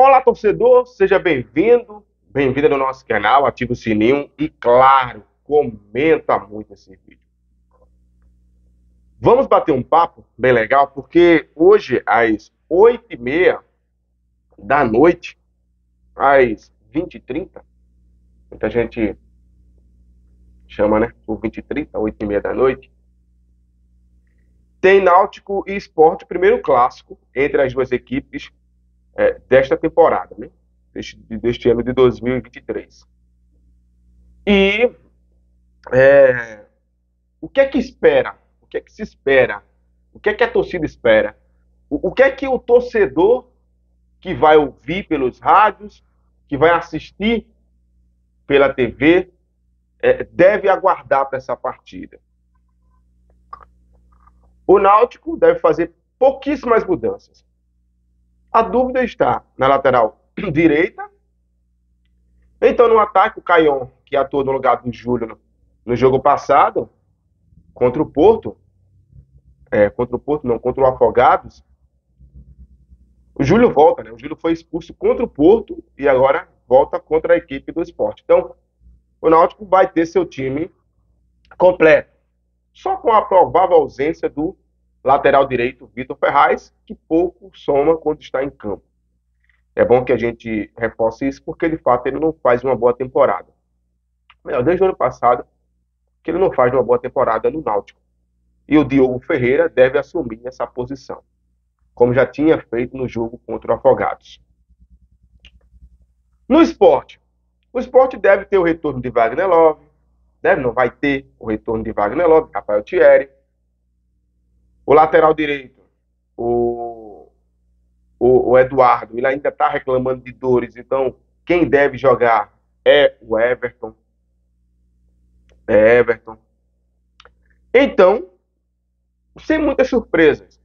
Olá, torcedor, seja bem-vindo, bem-vinda no nosso canal, ativa o sininho e, claro, comenta muito esse vídeo. Vamos bater um papo bem legal, porque hoje, às 8h30 da noite, às 20h30, muita gente chama, né, por 20h30, 8h30 da noite, tem Náutico e Sport, o primeiro clássico entre as duas equipes desta temporada, né? Deste ano de 2023. E o que é que espera? O que é que se espera? O que é que a torcida espera? O que é que o torcedor que vai ouvir pelos rádios, que vai assistir pela TV, deve aguardar para essa partida? O Náutico deve fazer pouquíssimas mudanças. A dúvida está na lateral direita. Então, no ataque, o Caion, que atuou no lugar do Júlio no jogo passado, contra o Porto, contra o Afogados, o Júlio volta, né? O Júlio foi expulso contra o Porto e agora volta contra a equipe do Sport. Então, o Náutico vai ter seu time completo, só com a provável ausência do lateral direito, Vitor Ferraz, que pouco soma quando está em campo. É bom que a gente reforce isso, porque de fato ele não faz uma boa temporada. Melhor, desde o ano passado, que ele não faz uma boa temporada no Náutico. E o Diogo Ferreira deve assumir essa posição, como já tinha feito no jogo contra o Afogados. No Sport, o Sport deve ter o retorno de Wagner Love, não vai ter o retorno de Wagner Love, Rafael Thierry. O lateral direito, o Eduardo, ele ainda está reclamando de dores, então quem deve jogar é o Everton. Então, sem muitas surpresas,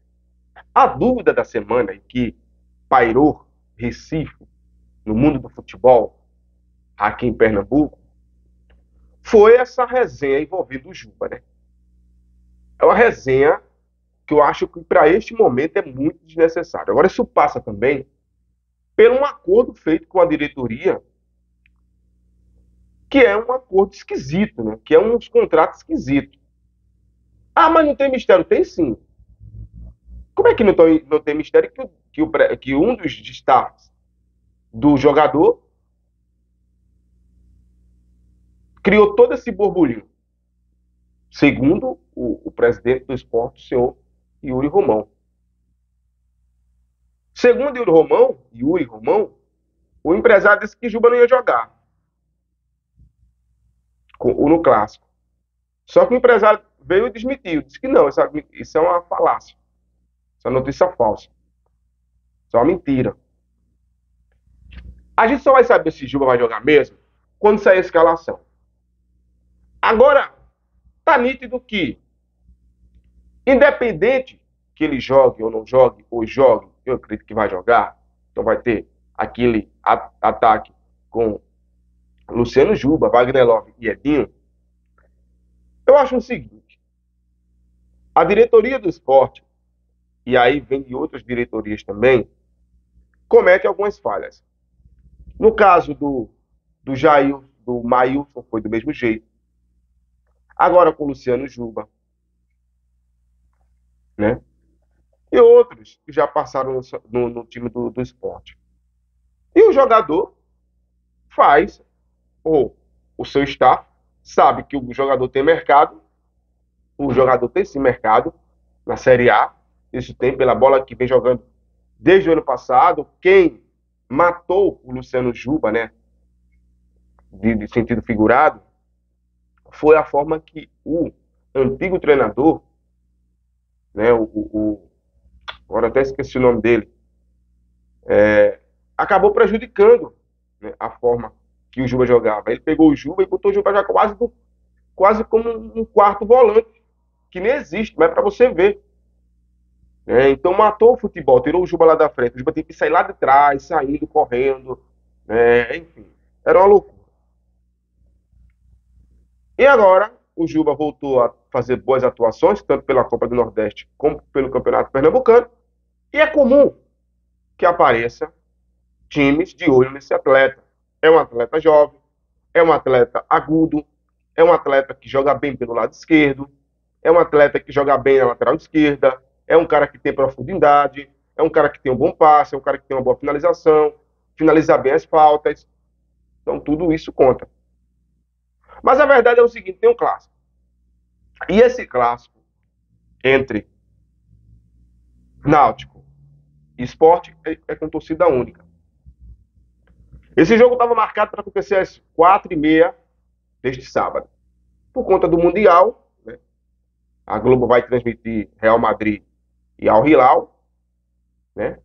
a dúvida da semana em que pairou Recife no mundo do futebol, aqui em Pernambuco, foi essa resenha envolvendo o Juba, né? É uma resenha que eu acho que para este momento é muito desnecessário. Agora, isso passa também por um acordo feito com a diretoria, que é um acordo esquisito, né? Que é uns contratos esquisitos. Ah, mas não tem mistério? Tem sim. Como é que não tem mistério que um dos destaques do jogador criou todo esse borbulhinho? Segundo o presidente do Sport, o senhor Yuri Romão. Segundo Yuri Romão, o empresário disse que Juba não ia jogar no Clássico. Só que o empresário veio e desmentiu, disse que não, isso é uma falácia, isso é uma notícia falsa, isso é uma mentira. A gente só vai saber se Juba vai jogar mesmo quando sair a escalação. Agora, tá nítido que, independente que ele jogue ou não jogue, ou jogue, eu acredito que vai jogar, então vai ter aquele ataque com Luciano Juba, Wagner Love e Edinho. Eu acho o seguinte: a diretoria do Sport, e aí vem de outras diretorias também, comete algumas falhas. No caso do Jair, do Maílson, foi do mesmo jeito. Agora com o Luciano Juba, né? E outros que já passaram no time do Sport. E o jogador faz, ou o seu staff sabe que o jogador tem mercado, o jogador tem esse mercado na Série A, isso tem pela bola que vem jogando desde o ano passado. Quem matou o Luciano Juba, né, de sentido figurado, foi a forma que o antigo treinador, né, agora até esqueci o nome dele, acabou prejudicando, né, a forma que o Juba jogava. Ele pegou o Juba e botou o Juba já quase como um quarto volante, que nem existe, mas é para você ver. Então matou o futebol, tirou o Juba lá da frente. O Juba tem que sair lá de trás, saindo, correndo, enfim, era uma loucura. E agora o Juba voltou a fazer boas atuações, tanto pela Copa do Nordeste como pelo Campeonato Pernambucano, e é comum que apareça times de olho nesse atleta. É um atleta jovem, é um atleta agudo, é um atleta que joga bem pelo lado esquerdo, é um atleta que joga bem na lateral esquerda, é um cara que tem profundidade, é um cara que tem um bom passe, é um cara que tem uma boa finalização, finaliza bem as faltas. Então, tudo isso conta. Mas a verdade é o seguinte: tem um clássico. E esse clássico entre Náutico e Sport é com torcida única. Esse jogo estava marcado para acontecer às 4h30 deste sábado. Por conta do Mundial, né, a Globo vai transmitir Real Madrid e Al Hilal, né?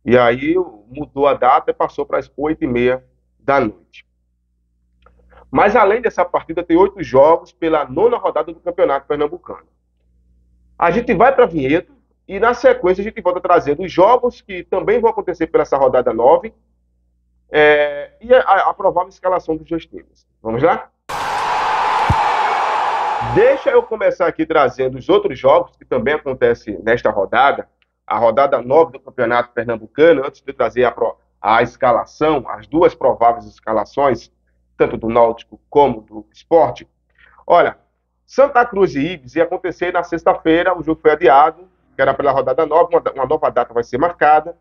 E aí mudou a data e passou para as 8h30 da noite. Mas além dessa partida, tem 8 jogos pela 9ª rodada do Campeonato Pernambucano. A gente vai para a vinheta e na sequência a gente volta trazendo os jogos que também vão acontecer pela essa rodada 9 e a provável escalação dos dois times. Vamos lá? Deixa eu começar aqui trazendo os outros jogos que também acontecem nesta rodada, a rodada 9 do Campeonato Pernambucano, antes de eu trazer a escalação, as duas prováveis escalações, tanto do Náutico como do Sport. Olha, Santa Cruz e Ibis ia acontecer na sexta-feira, o jogo foi adiado, que era pela rodada 9, uma nova data vai ser marcada.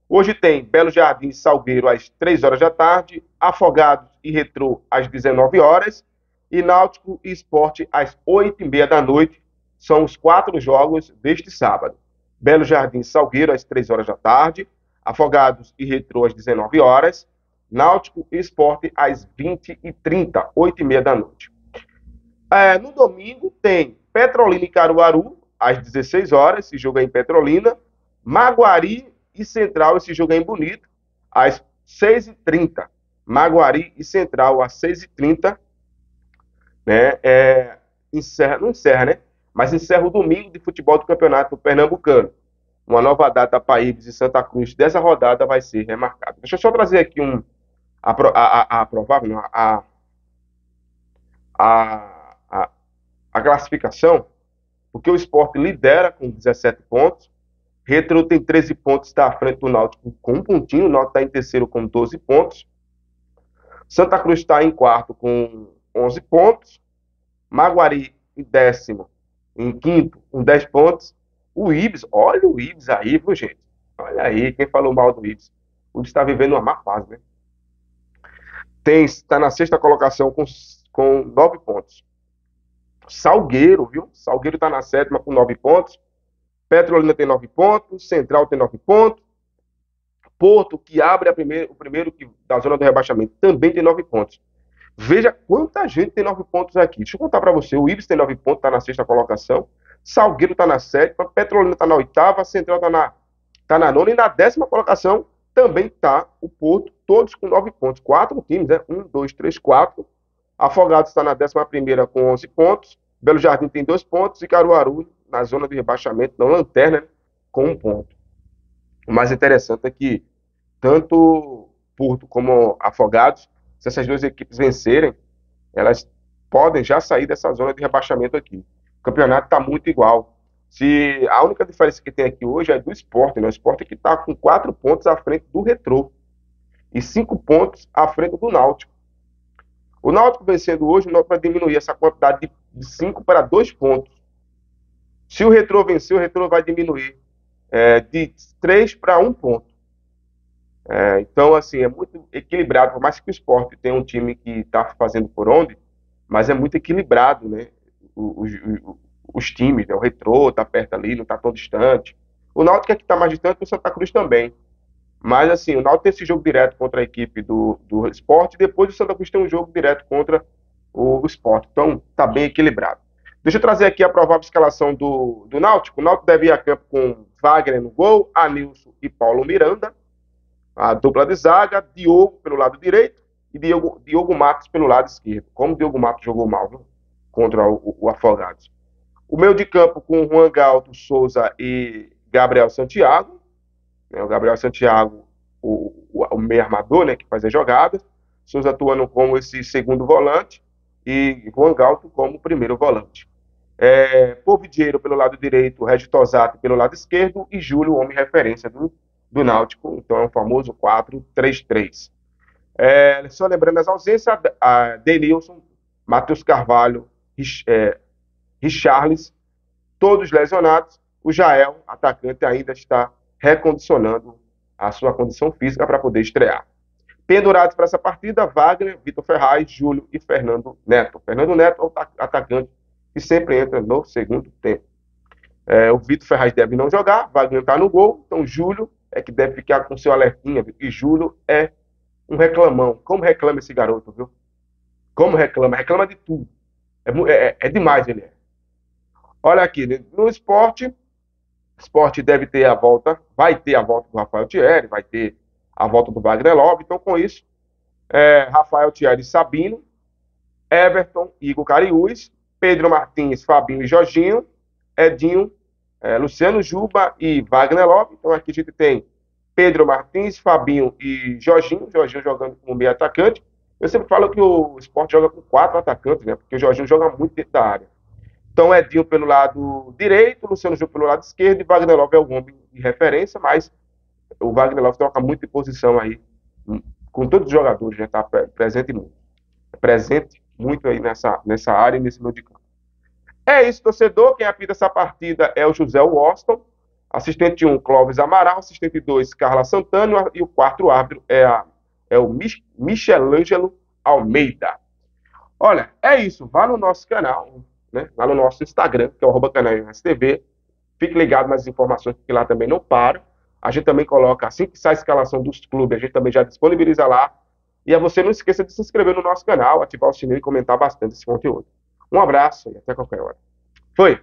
Hoje tem Belo Jardim e Salgueiro às 3 horas da tarde, Afogados e Retrô às 19 horas, e Náutico e Sport às 8h30 da noite. São os 4 jogos deste sábado. Belo Jardim e Salgueiro às 3 horas da tarde, Afogados e Retrô às 19 horas, Náutico e Sport às 20h30, 8h30 da noite. No domingo tem Petrolina e Caruaru às 16 horas, esse jogo é em Petrolina, Maguari e Central, esse jogo é em Bonito, às 6h30. Maguari e Central às 6h30, né? Não encerra, né? Mas encerra o domingo de futebol do Campeonato Pernambucano. Uma nova data para Ibis e Santa Cruz dessa rodada vai ser remarcada. Deixa eu só trazer aqui a classificação, porque o Sport lidera com 17 pontos, Retro tem 13 pontos, está à frente do Náutico com 1 pontinho, o Náutico está em terceiro com 12 pontos, Santa Cruz está em quarto com 11 pontos, Maguari em décimo, em quinto com 10 pontos, o Ibis, olha o Ibis aí, viu, gente? Olha aí, quem falou mal do Ibis? O Ibis está vivendo uma má fase, né? Está na sexta colocação com 9 pontos. Salgueiro, viu? Salgueiro está na sétima com 9 pontos. Petrolina tem 9 pontos. Central tem 9 pontos. Porto, que abre o primeiro da zona do rebaixamento, também tem 9 pontos. Veja quanta gente tem 9 pontos aqui. Deixa eu contar para você. O Ibis tem 9 pontos, está na sexta colocação. Salgueiro está na sétima. Petrolina está na oitava. Central está na nona. E na 10ª colocação também está o Porto, todos com 9 pontos. 4 times, né? 1, 2, 3, 4. Afogados está na 11ª com 11 pontos. Belo Jardim tem 2 pontos. E Caruaru, na zona de rebaixamento, na lanterna, né, com 1 ponto. O mais interessante é que tanto Porto como Afogados, se essas duas equipes vencerem, elas podem já sair dessa zona de rebaixamento aqui. O campeonato está muito igual. Se a única diferença que tem aqui hoje é do Sport, né? O Sport que está com 4 pontos à frente do Retrô e 5 pontos à frente do Náutico. O Náutico vencendo hoje, o Náutico vai diminuir essa quantidade de 5 para 2 pontos. Se o Retrô vencer, o Retrô vai diminuir de 3 para 1 ponto. Então, assim, é muito equilibrado, por mais que o Sport tenha um time que está fazendo por onde, mas é muito equilibrado, né? Os times, né? O Retrô está perto ali, não está tão distante. O Náutico é que está mais distante, o Santa Cruz também. Mas, assim, o Náutico tem esse jogo direto contra a equipe do Sport, e depois o Santa Cruz tem um jogo direto contra o Sport. Então, está bem equilibrado. Deixa eu trazer aqui a provável escalação do Náutico. O Náutico deve ir a campo com Wagner no gol, Anilson e Paulo Miranda. A dupla de zaga, Diogo pelo lado direito e Diogo Matos pelo lado esquerdo. Como o Diogo Matos jogou mal, viu? Contra o Afogados. O meio de campo com Juan Galto, Souza e Gabriel Santiago. O Gabriel Santiago, o meio armador, né, que faz as jogadas. Souza atuando como esse segundo volante e Juan Galto como primeiro volante. Polvidieiro pelo lado direito, Regis Tosato pelo lado esquerdo e Júlio, homem referência do do Náutico, então é o famoso 4-3-3. Só lembrando as ausências, Denilson, Matheus Carvalho, Richarlis, todos lesionados. O Jael, atacante, ainda está recondicionando a sua condição física para poder estrear. Pendurados para essa partida, Wagner, Vitor Ferraz, Júlio e Fernando Neto. Fernando Neto é o atacante que sempre entra no segundo tempo. O Vitor Ferraz deve não jogar, Wagner está no gol, então Júlio é que deve ficar com seu alertinha, e Júlio é um reclamão. Como reclama esse garoto, viu? Como reclama? Reclama de tudo. É demais ele. Olha aqui, no esporte, o esporte deve ter a volta, vai ter a volta do Rafael Thierry, vai ter a volta do Wagner Love, então com isso, Rafael Thierry e Sabino, Everton, Igor Cariús, Pedro Martins, Fabinho e Jorginho, Edinho, Luciano Juba e Wagner Love. Então aqui a gente tem Pedro Martins, Fabinho e Jorginho jogando como meio atacante. Eu sempre falo que o Sport joga com 4 atacantes, né? Porque o Jorginho joga muito dentro da área. Então Edinho pelo lado direito, Luciano Juba pelo lado esquerdo e Wagner Love é o homem de referência, mas o Wagner Love troca muito de posição aí, com todos os jogadores, já está presente muito aí nessa área e nesse meio de campo. É isso, torcedor. Quem apita essa partida é o José Washington, assistente 1, Clóvis Amaral, assistente 2, Carla Santana, e o quarto árbitro é o Michelangelo Almeida. Olha, é isso. Vá no nosso canal, né? Lá no nosso Instagram, que é o @canal_TV. Fique ligado nas informações, que lá também não para. A gente também coloca, assim que sai a escalação dos clubes, a gente também já disponibiliza lá. E você não esqueça de se inscrever no nosso canal, ativar o sininho e comentar bastante esse conteúdo. Um abraço e até qualquer hora. Foi!